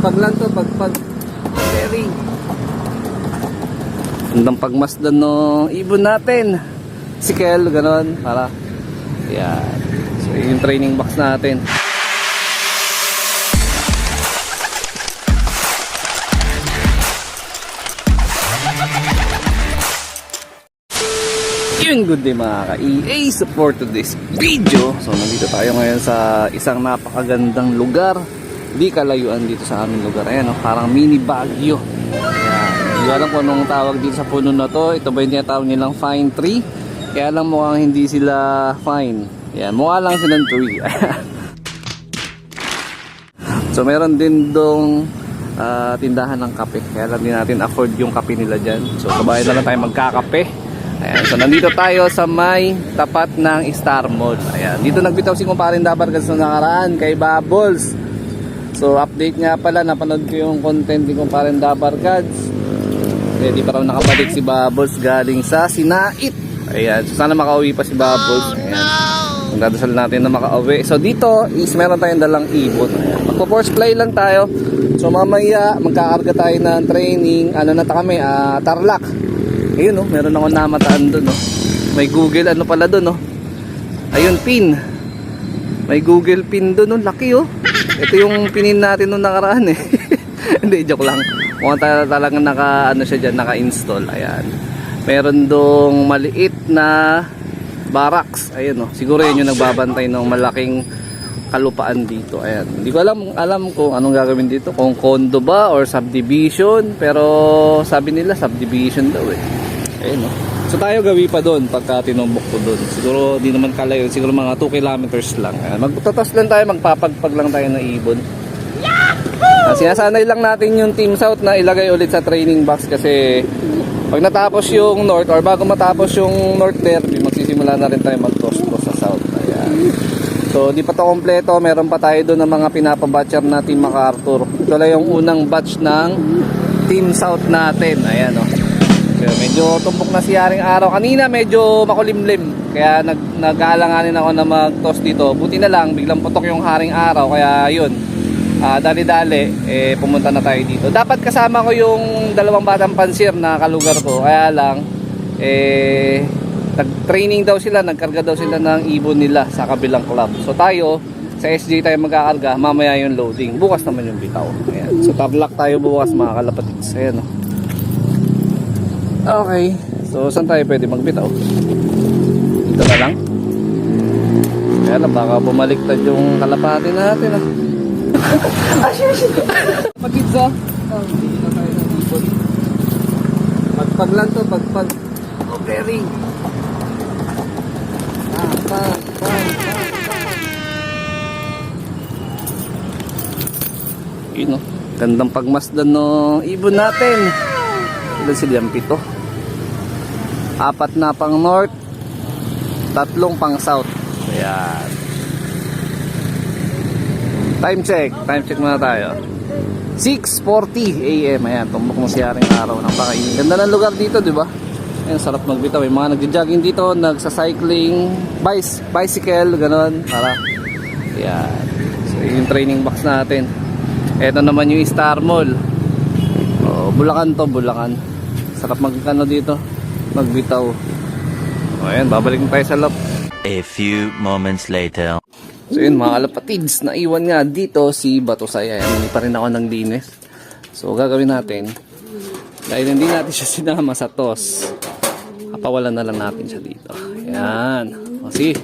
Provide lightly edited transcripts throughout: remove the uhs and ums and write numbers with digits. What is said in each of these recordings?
Pagpag lang to, pagpag. Bearing. Andang pagmasdan no ibon natin. Sikel, ganon. Para. Yan. So, yung training box natin. Yun, good day mga ka-EA, support to this video. So nandito tayo ngayon sa isang napakagandang lugar. Di kalayuan dito sa aming lugar. Ayan, no? Parang mini Baguio. Ayan. Hindi alam kung anong tawag dito sa puno na to. Ito ba yung tinatawag nilang fine tree? Kaya lang mukhang hindi sila fine. Ayan, mukha lang silang tree. So meron din dong tindahan ng kape. Kaya lang din natin afford yung kape nila dyan. So kabayan na lang tayo magkakape. Ayan, so nandito tayo sa may tapat ng Star Mall. Ayan, dito nagbitaw si Kumparin Dabarkads na nakaraan kay Bubbles. So update nga pala, napanood ko yung content ni Kumparin Dabarkads. Di pa raw nakabalik si Bubbles galing sa Sinait. Ayan, so sana makauwi pa si Bubbles. Ayan, magdadasal natin na makauwi. So dito is meron tayong dalang ibon. Ayan, magpo-force play lang tayo. So mamaya magkakarga tayo ng training. Ano na kami, Tarlac. Ayun, oh, meron ako namataan doon, oh. May Google ano pala doon, oh. Ayun, pin. May Google pin doon, oh. Laki, oh. Ito yung pinin natin nung nakaraan, eh. Hindi, joke lang. Mukhang talagang naka ano siya diyan, naka-install. Ayan. Meron dong maliit na barracks. Ayun, oh. Siguro yun yung nagbabantay ng malaking kalupaan dito. Ayan. Hindi ko alam kung anong gagawin dito, kung condo ba or subdivision, pero sabi nila subdivision daw, eh. Ayun, no? So tayo gawi pa doon pagka tinumbok ko doon. Siguro di naman kalayo, siguro mga 2 kilometers lang. Magtatas lang tayo, magpapagpag lang tayo ng ibon. Sinasanay lang natin yung Team South na ilagay ulit sa training box kasi pag natapos yung North or bago matapos yung North Derby, magsisimula na rin tayo mag-toss-toss sa South. Ayan. So di pa to kompleto, meron pa tayo doon ng mga pinapabatcher na Team MacArthur. Ito lang yung unang batch ng Team South natin. Ayan, o. Medyo tumpok na si Haring Araw. Kanina medyo makulimlim. Kaya nag-aalanganin ako na mag-toss dito. Buti na lang, biglang putok yung Haring Araw. Kaya yun, dali-dali, pumunta na tayo dito. Dapat kasama ko yung 2 batang pansir na kalugar ko. Kaya lang, nag-training daw sila, nagkarga daw sila ng ibon nila sa kabilang club. So tayo, sa SJ tayo magkakarga. Mamaya yung loading. Bukas naman yung bitaw. Ayan. So Tarlac tayo bukas mga kalapatids. Ayan, o. Okay, so saan tayo pwede magbitaw? Dito na lang. Kaya lang, baka bumaliktad yung kalapati natin, ah. Pagkitsa. Dito tayo ng ibon. Pagpag lang to, pagpag. Oh, bearing. Pag. Yun, oh. Gandang pagmasdan no ibon natin. Ilan silang 7? 4 na pang north, 3 pang south. Ayan. Time check muna tayo. 6:40 AM. Ayan, tumbok mo si Haring Araw. Napakainit. Ganda ng lugar dito, di ba? Ayan, sarap magbitaw. May mga nagja-jogging dito, nagsa-cycling, bicycle, gano'n. Para. Ayan. So, yung training box natin. Ito naman yung Star Mall. Oh, Bulacan to, Bulacan. Sarap magkano dito, magbitaw. O ayan, babalik tayo sa loob. A few moments later. So yun mga kalapatids, naiwan nga dito si Batusay. Ayan, hindi pa rin ako ng linis. So gagawin natin, dahil hindi natin siya sinama sa toss, kapawalan na lang natin siya dito. Ayan. O see,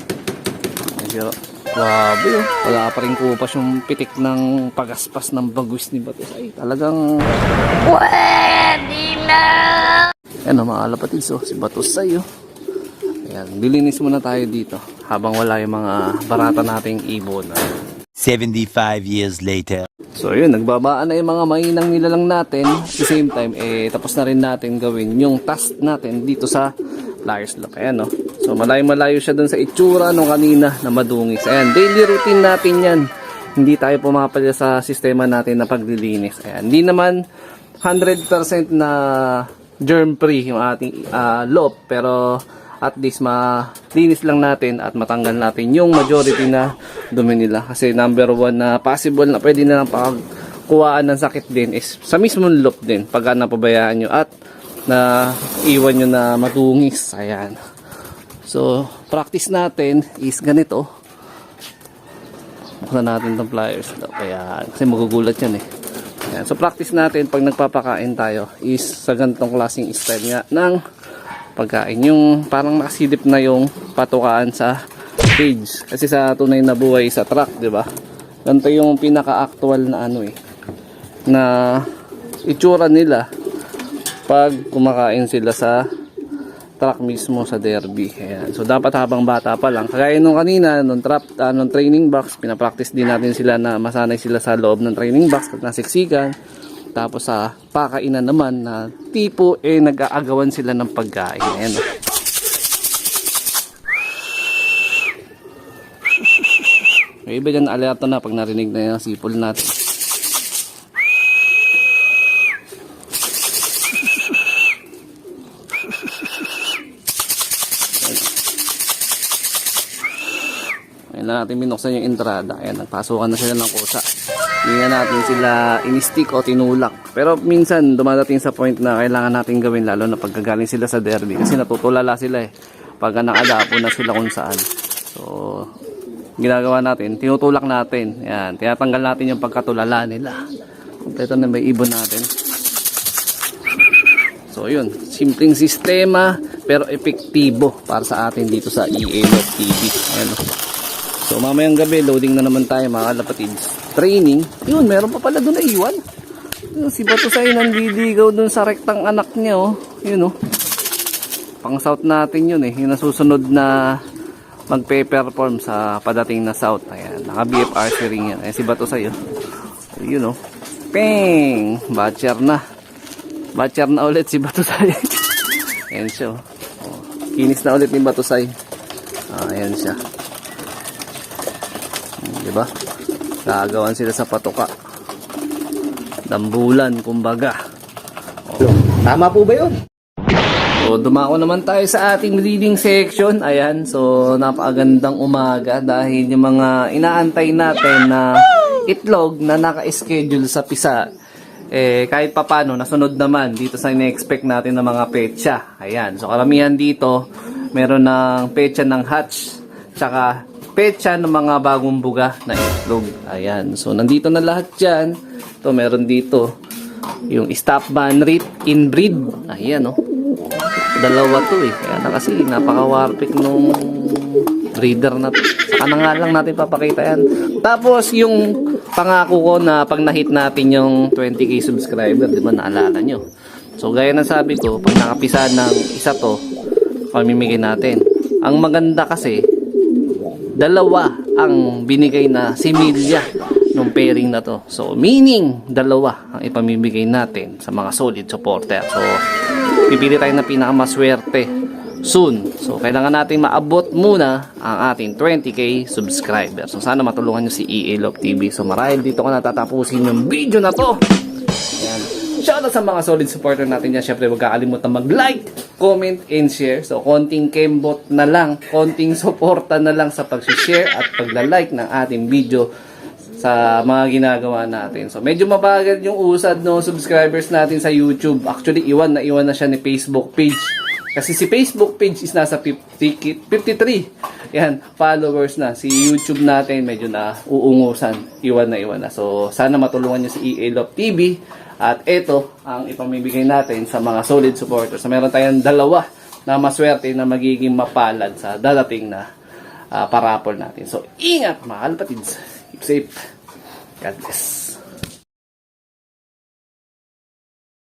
medyo grabe, oh. Wala pa rin kupas yung pitik ng pagaspas ng bagwis ni Batusay. Talagang pwede na. Ayan o mga kalapatids, oh, si Batusay, oh. Ayan, dilinis muna tayo dito habang wala yung mga barata nating ibon. 75 years later. So yun, nagbabaan na yung mga mainang nilalang natin. At the same time, tapos na rin natin gawin yung task natin dito sa Liar's Lock. Ayan, oh. So malayo-malayo siya dun sa itsura nung kanina na madungis. Ayan, daily routine natin yan. Hindi tayo pumapadya sa sistema natin na paglilinis. Ayan, hindi naman 100% na germ-free yung ating loop, pero at least malinis lang natin at matanggal natin yung majority na dumi nila. Kasi number 1 na possible na pwede na pag kuwaan ng sakit din is sa mismong loop din pagka napabayaan nyo at na iwan nyo na matungis. Ayan. So, practice natin is ganito. Buksan natin itong pliers. Ayan. Kasi magugulat yan eh. Ayan. So, practice natin pag nagpapakain tayo is sa ganitong klaseng style nga ng pagkain. Yung parang nakasilip na yung patukaan sa cage. Kasi sa tunay na buhay sa truck, di ba? Ganito yung pinaka-actual na ano eh, na itsura nila pag kumakain sila sa truck mismo sa derby. Ayan. So dapat habang bata pa lang, kagaya nung kanina nung training box, pinapractice din natin sila na masanay sila sa loob ng training box at nasiksikan. Tapos sa pakainan naman na tipo nag-aagawan sila ng pagkain. Ayan. May iba dyan alerto na pag narinig na yung sipol natin. Ayan na natin binuksan yung entrada. Ayan, nagpasukan na sila ng kusa. Hindi na natin sila in-stick o tinulak. Pero minsan dumadating sa point na kailangan natin gawin, lalo na pagkagaling sila sa derby. Kasi natutulala sila eh. Pagka nakadapo na sila kung saan. So, ginagawa natin, tinutulak natin. Yan, tinatanggal natin yung pagkatulala nila. Kompleto na may ibon natin. So yun, simpleng sistema pero epektibo para sa atin dito sa EA Love TV. Ayan. So mamayang gabi, loading na naman tayo mga kalapatids. Training, yun, meron pa pala doon na iwan. Yun, si Batusay nanliligaw doon sa rektang anak niya, oh. Yun, oh. Pang south natin yun eh, yung nasusunod na magpe-perform sa padating na south. Ayan, naka-BFRC ring yan. Ayan si Batusay, oh. Yun, oh. Ping! Batcher na. Batcher na ulit si Batusay. Ayan siya, oh. Kinis na ulit ni Batusay. Ayan siya. Diba? Gagawan sila sa patuka. Dambulan, kumbaga. Oh. Tama po ba yun? So, dumako naman tayo sa ating reading section. Ayan, so napakagandang umaga dahil yung mga inaantay natin na itlog na naka-schedule sa pisa, kahit papano, nasunod naman dito sa ina-expect natin ng mga petsa. Ayan, so karamihan dito, meron ng petsa ng hatch, tsaka petsa ng mga bagong buga na itlog. Ayan, so nandito na lahat dyan. Ito, meron dito yung stop ban rate inbreed. Ayan, oh. Dalawa to eh. Kaya na kasi napaka-warpic nung breeder na to. Saka na nga lang natin papakita yan. Tapos yung pangako ko na pag na-hit natin yung 20k subscriber, di ba naalala nyo? So gaya ng sabi ko, pag nakapisa ng isa to, pamimigay natin. Ang maganda kasi, dalawa ang binigay na similya nung pairing na to. So meaning, dalawa ang ipamimigay natin sa mga solid supporter. So pipili tayo ng pinakamaswerte soon. So kailangan natin maabot muna ang ating 20k subscriber. So sana matulungan nyo si EA Love TV. So marahil dito ko natatapusin yung video na to. Ayan. Shoutout sa mga solid supporter natin dyan. Syempre huwag kakalimutan mag-like, comment, and share. So konting kembot na lang, konting suporta na lang sa pag-share at pagla-like ng ating video sa mga ginagawa natin. So medyo mabagal yung usad no subscribers natin sa YouTube. Actually iwan na siya ni Facebook page. Kasi si Facebook page is nasa 53 yan, followers na. Si YouTube natin medyo na uungusan. Iwan na. So sana matulungan niyo si EA Love TV. At ito ang ipamibigay natin sa mga solid supporters. So meron tayong dalawa na maswerte na magiging mapalad sa dadating na parapol natin. So ingat mga kalapatids. Keep safe. God bless.